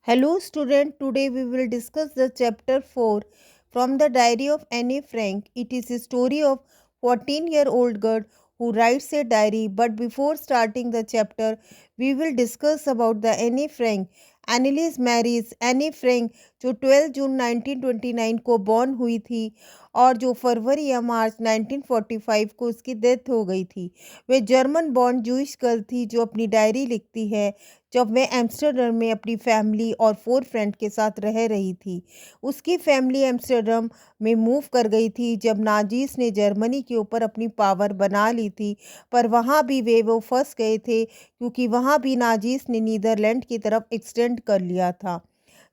Hello student, today we will discuss the chapter 4 from the diary of Anne Frank. It is a story of 14-year-old girl who writes a diary, but before starting the chapter, we will discuss about the Anne Frank. Annelies Maries Anne Frank जो 12 जून 1929 को born हुई थी और जो फरवरी या मार्च 1945 को उसकी death हो गई थी। वे जर्मन बॉर्न जूइश गर्ल थी जो अपनी डायरी लिखती है जब मैं एम्स्टर्डम में अपनी फैमिली और 4 फ्रेंड के साथ रह रही थी। उसकी फैमिली एम्स्टर्डम में मूव कर गई थी जब नाजीज़ ने जर्मनी के ऊपर अपनी पावर बना ली थी, पर वहाँ भी वो फंस गए थे क्योंकि वहाँ भी नाजीज़ ने नीदरलैंड की तरफ एक्सटेंड कर लिया था।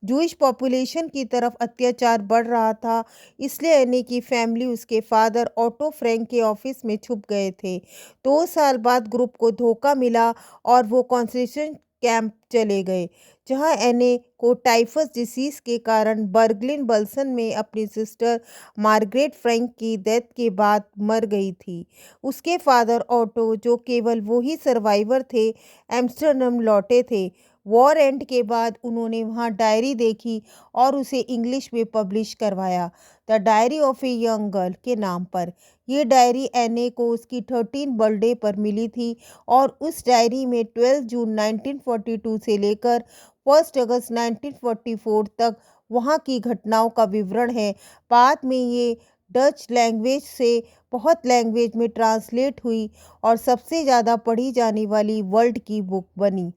जूइश पॉपुलेशन की तरफ अत्याचार बढ़ रहा था, इसलिए एनी की फैमिली उसके फादर ऑटो फ्रैंक के ऑफिस में छुप गए थे। 2 साल बाद ग्रुप को धोखा मिला और वो कॉन्सेंट्रेशन कैंप चले गए, जहां एने को टाइफस डिसीज के कारण बर्गलिन बल्सन में अपनी सिस्टर मार्गरेट फ्रैंक की डेथ के बाद मर गई थी। उसके फादर ऑटो, जो केवल वो ही सर्वाइवर थे, एम्स्टर्डम लौटे थे। वॉर एंड के बाद उन्होंने वहाँ डायरी देखी और उसे इंग्लिश में पब्लिश करवाया, the diary of a young girl के नाम पर। ये डायरी एने को उसकी 13 बर्थडे पर मिली थी और उस डायरी में 12 जून 1942 से लेकर 1 अगस्त 1944 तक वहाँ की घटनाओं का विवरण है। बाद में ये डच लैंग्वेज से बहुत लैंग्वेज में ट्रांसलेट हुई और सबसे ज़्यादा पढ़ी जाने वाली वर्ल्ड की बुक बनी।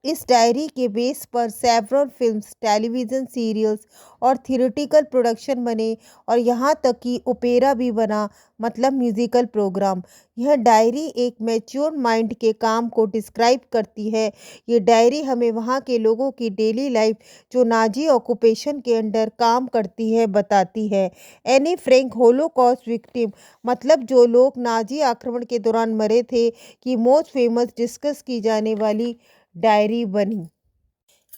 इस डायरी के बेस पर सेवरल फिल्म्स, टेलीविज़न सीरियल्स और थिएट्रिकल प्रोडक्शन बने और यहाँ तक कि ओपेरा भी बना, मतलब म्यूज़िकल प्रोग्राम। यह डायरी एक मैच्योर माइंड के काम को डिस्क्राइब करती है। ये डायरी हमें वहाँ के लोगों की डेली लाइफ जो नाजी ऑक्यूपेशन के अंडर काम करती है बताती है। एनी फ्रैंक होलोकॉस्ट विक्टिम, मतलब जो लोग नाजी आक्रमण के दौरान मरे थे, की मोस्ट फेमस डिस्कस की जाने वाली डायरी बनी।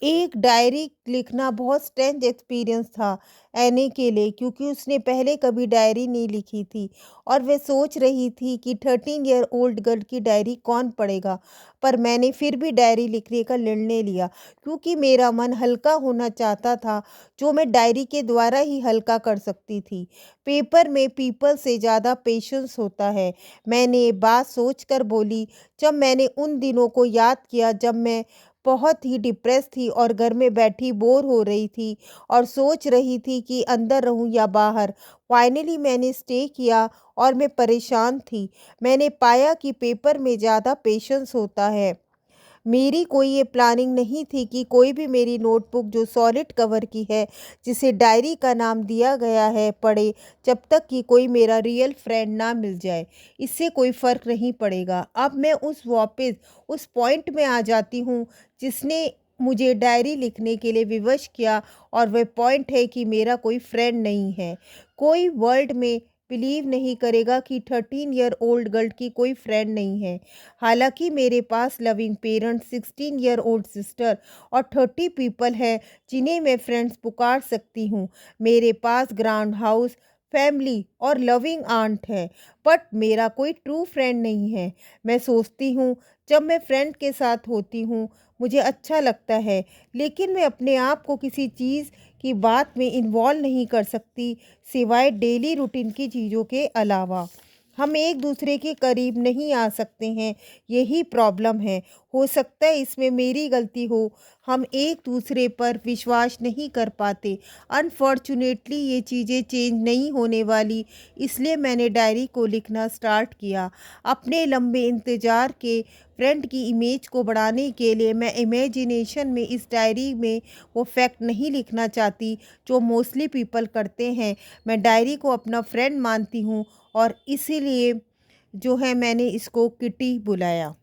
एक डायरी लिखना बहुत स्ट्रेंज एक्सपीरियंस था एनी के लिए, क्योंकि उसने पहले कभी डायरी नहीं लिखी थी और वे सोच रही थी कि 13 ईयर ओल्ड गर्ल की डायरी कौन पढ़ेगा। पर मैंने फिर भी डायरी लिखने का निर्णय लिया क्योंकि मेरा मन हल्का होना चाहता था, जो मैं डायरी के द्वारा ही हल्का कर सकती थी। पेपर में पीपल से ज़्यादा पेशेंस होता है, मैंने ये बात सोचकर बोली जब मैंने उन दिनों को याद किया जब मैं बहुत ही डिप्रेस थी और घर में बैठी बोर हो रही थी और सोच रही थी कि अंदर रहूं या बाहर। फाइनली मैंने स्टे किया और मैं परेशान थी। मैंने पाया कि पेपर में ज़्यादा पेशेंस होता है। मेरी कोई ये प्लानिंग नहीं थी कि कोई भी मेरी नोटबुक जो सॉलिड कवर की है, जिसे डायरी का नाम दिया गया है, पढ़े जब तक कि कोई मेरा रियल फ्रेंड ना मिल जाए। इससे कोई फ़र्क नहीं पड़ेगा। अब मैं वापस उस पॉइंट में आ जाती हूँ जिसने मुझे डायरी लिखने के लिए विवश किया, और वह पॉइंट है कि मेरा कोई फ्रेंड नहीं है। कोई वर्ल्ड में बिलीव नहीं करेगा कि 13 ईयर ओल्ड गर्ल की कोई फ्रेंड नहीं है। हालांकि मेरे पास loving parents, 16 year old sister और 30 पीपल है जिन्हें मैं फ्रेंड्स पुकार सकती हूँ। मेरे पास ग्रांड हाउस, फैमिली और लविंग आंट है, बट मेरा कोई ट्रू फ्रेंड नहीं है। मैं सोचती हूँ जब मैं फ्रेंड के साथ होती हूँ मुझे अच्छा लगता है, लेकिन मैं अपने आप को किसी चीज़ की बात में इन्वॉल्व नहीं कर सकती सिवाय डेली रूटीन की चीज़ों के अलावा। हम एक दूसरे के करीब नहीं आ सकते हैं, यही प्रॉब्लम है। हो सकता है इसमें मेरी गलती हो, हम एक दूसरे पर विश्वास नहीं कर पाते। अनफॉर्चुनेटली ये चीज़ें चेंज नहीं होने वाली, इसलिए मैंने डायरी को लिखना स्टार्ट किया। अपने लंबे इंतज़ार के फ्रेंड की इमेज को बढ़ाने के लिए मैं इमेजिनेशन में इस डायरी में वो फैक्ट नहीं लिखना चाहती जो मोस्टली पीपल करते हैं। मैं डायरी को अपना फ्रेंड मानती हूँ और इसीलिए जो है मैंने इसको किटी बुलाया।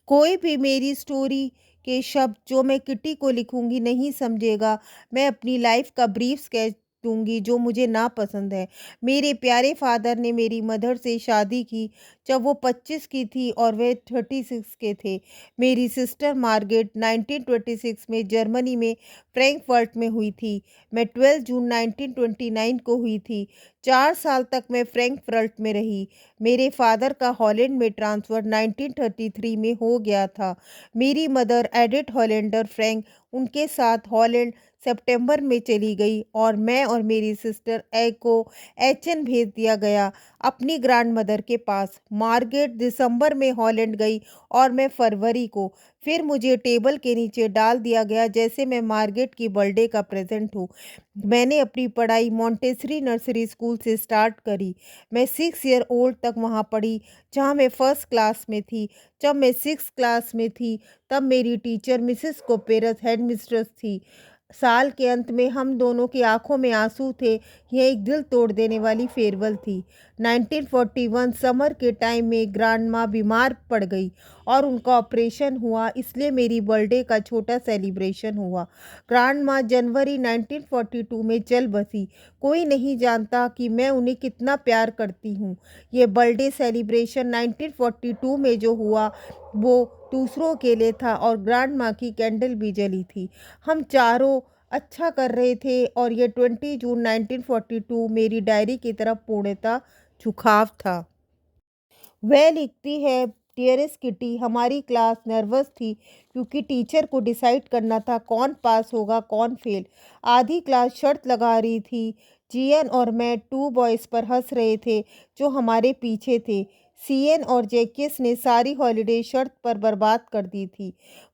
कोई भी मेरी स्टोरी के शब्द जो मैं किटी को लिखूंगी नहीं समझेगा। मैं अपनी लाइफ का ब्रीफ स्केच दूंगी जो मुझे नापसंद है। मेरे प्यारे फादर ने मेरी मदर से शादी की जब वो 25 की थी और वे 36 के थे। मेरी सिस्टर मार्गेट 1926 में जर्मनी में फ्रैंकफर्ट में हुई थी। मैं 12 जून 1929 को हुई थी। 4 साल तक मैं फ्रैंकफर्ट में रही। मेरे फादर का हॉलैंड में ट्रांसफ़र 1933 में हो गया था। मेरी मदर एडिथ हॉलैंडर फ्रैंक उनके साथ हॉलैंड सितंबर में चली गई और मैं और मेरी सिस्टर ए को एचएन भेज दिया गया अपनी ग्रैंड मदर के पास। मार्गरेट दिसंबर में हॉलैंड गई और मैं फरवरी को। फिर मुझे टेबल के नीचे डाल दिया गया जैसे मैं मार्गरेट की बर्थडे का प्रेजेंट हूँ। मैंने अपनी पढ़ाई मॉन्टेसरी नर्सरी स्कूल से स्टार्ट करी। मैं 6 ईयर ओल्ड तक वहाँ पढ़ी जहाँ मैं फर्स्ट क्लास में थी। जब मैं 6 क्लास में थी तब मेरी टीचर मिसेस कोपेरस हेड मिस्ट्रेस थी। साल के अंत में हम दोनों की आंखों में आंसू थे। यह एक दिल तोड़ देने वाली फेयरवेल थी। 1941 समर के टाइम में ग्रैंड माँ बीमार पड़ गई और उनका ऑपरेशन हुआ, इसलिए मेरी बर्थडे का छोटा सेलिब्रेशन हुआ। ग्रैंड माँ जनवरी 1942 में चल बसी। कोई नहीं जानता कि मैं उन्हें कितना प्यार करती हूँ। ये बर्थडे सेलिब्रेशन 1942 में जो हुआ वो दूसरों के लिए था और ग्रैंड माँ की कैंडल भी जली थी। हम चारों अच्छा कर रहे थे और ये 20 जून 1942 मेरी डायरी की तरफ पूर्णतः झुकाव था। वह लिखती है, डियरेस्ट किटी, हमारी क्लास नर्वस थी क्योंकि टीचर को डिसाइड करना था कौन पास होगा कौन फेल। आधी क्लास शर्त लगा रही थी। जीएन और मैं टू बॉयज़ पर हंस रहे थे जो हमारे पीछे थे। सीएन और जैकियस ने सारी हॉलीडे शर्त पर बर्बाद कर दी थी।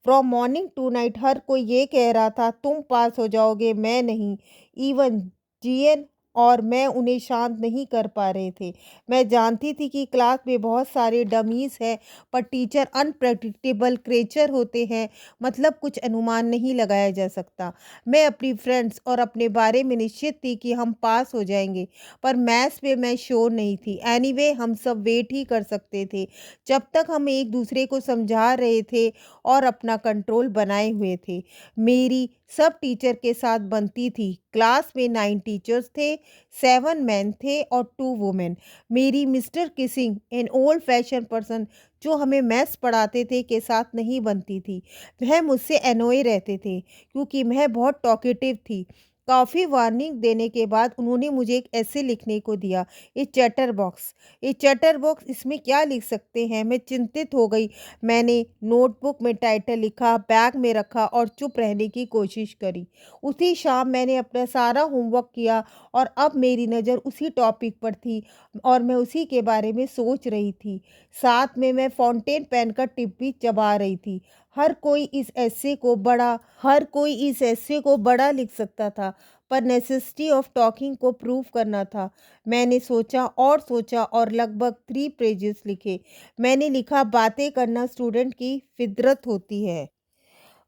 फ्रॉम मॉर्निंग टू नाइट हर कोई ये कह रहा था तुम पास हो जाओगे, मैं नहीं। इवन जीएन और मैं उन्हें शांत नहीं कर पा रहे थे। मैं जानती थी कि क्लास में बहुत सारे डमीज़ हैं, पर टीचर अनप्रेडिक्टेबल क्रिएचर होते हैं, मतलब कुछ अनुमान नहीं लगाया जा सकता। मैं अपनी फ्रेंड्स और अपने बारे में निश्चित थी कि हम पास हो जाएंगे, पर मैथ्स में मैं श्योर नहीं थी। एनीवे हम सब वेट ही कर सकते थे जब तक हम एक दूसरे को समझा रहे थे और अपना कंट्रोल बनाए हुए थे। मेरी सब टीचर के साथ बनती थी। क्लास में 9 टीचर्स थे, 7 मैन थे और 2 वुमेन। मेरी mister Keesing an old fashion person जो हमें मैथ्स पढ़ाते थे के साथ नहीं बनती थी। वह मुझसे एनोए रहते थे क्योंकि मैं बहुत टॉकेटिव थी। काफ़ी वार्निंग देने के बाद उन्होंने मुझे एक ऐसे लिखने को दिया, ए चैटर बॉक्स। ए चैटर बॉक्स, इसमें क्या लिख सकते हैं? मैं चिंतित हो गई। मैंने नोटबुक में टाइटल लिखा, बैग में रखा और चुप रहने की कोशिश करी। उसी शाम मैंने अपना सारा होमवर्क किया और अब मेरी नज़र उसी टॉपिक पर थी और मैं उसी के बारे में सोच रही थी। साथ में मैं फाउंटेन पेन का टिप भी चबा रही थी। हर कोई इस एस्से को बड़ा लिख सकता था, पर नेसेसिटी ऑफ टॉकिंग को प्रूव करना था। मैंने सोचा और लगभग 3 पेजेस लिखे। मैंने लिखा, बातें करना स्टूडेंट की फितरत होती है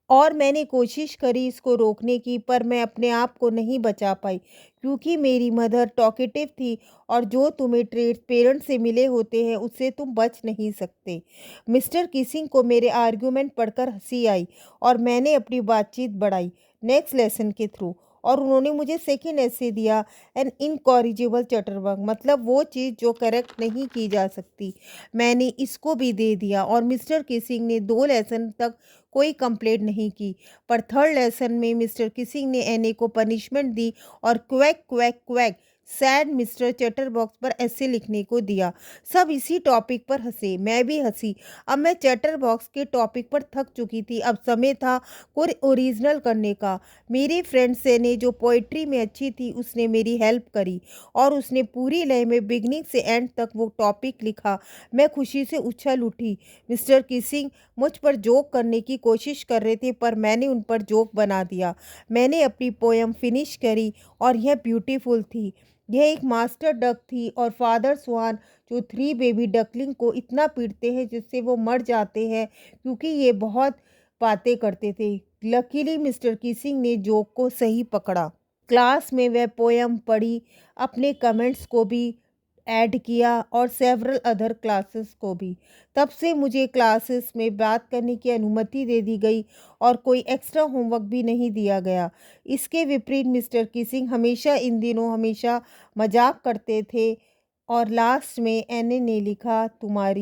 और मैंने कोशिश करी इसको रोकने की, पर मैं अपने आप को नहीं बचा पाई क्योंकि मेरी मदर टॉकेटिव थी और जो तुम्हें ट्रेड्स पेरेंट्स से मिले होते हैं उससे तुम बच नहीं सकते। मिस्टर किसिंग को मेरे आर्ग्यूमेंट पढ़कर हंसी आई और मैंने अपनी बातचीत बढ़ाई नेक्स्ट लेसन के थ्रू, और उन्होंने मुझे सेकेंड ऐसे दिया, एन इनकॉरिजिबल चटरबग, मतलब वो चीज़ जो करेक्ट नहीं की जा सकती। मैंने इसको भी दे दिया और मिस्टर किसिंग ने 2 लेसन तक कोई कंप्लेंट नहीं की, पर थर्ड लेसन में मिस्टर किसिंग ने एने को पनिशमेंट दी और quack quack quack sad mister chatterbox पर ऐसे लिखने को दिया। सब इसी टॉपिक पर हंसे, मैं भी हंसी। अब मैं चैटरबॉक्स के टॉपिक पर थक चुकी थी। अब समय था कोई ओरिजिनल करने का। मेरी फ्रेंड से ने जो पोइट्री में अच्छी थी उसने मेरी हेल्प करी और उसने पूरी लय में बिगनिंग से एंड तक वो टॉपिक लिखा। मैं खुशी से उछल उठी। मिस्टर किसिंग मुझ पर जोक करने की कोशिश कर रहे थे, पर मैंने उन पर जोक बना दिया। मैंने अपनी पोयम फिनिश करी और यह ब्यूटीफुल थी। यह एक मास्टर डक थी और फादर स्वान जो 3 बेबी डकलिंग को इतना पीटते हैं जिससे वो मर जाते हैं क्योंकि ये बहुत बातें करते थे। लकीली मिस्टर किसिंग ने जोक को सही पकड़ा। क्लास में वह पोयम पढ़ी, अपने कमेंट्स को भी ऐड किया और सेवरल अदर क्लासेस को भी। तब से मुझे क्लासेस में बात करने की अनुमति दे दी गई और कोई एक्स्ट्रा होमवर्क भी नहीं दिया गया। इसके विपरीत मिस्टर किसिंग हमेशा इन दिनों हमेशा मजाक करते थे और लास्ट में एने ने लिखा, तुम्हारी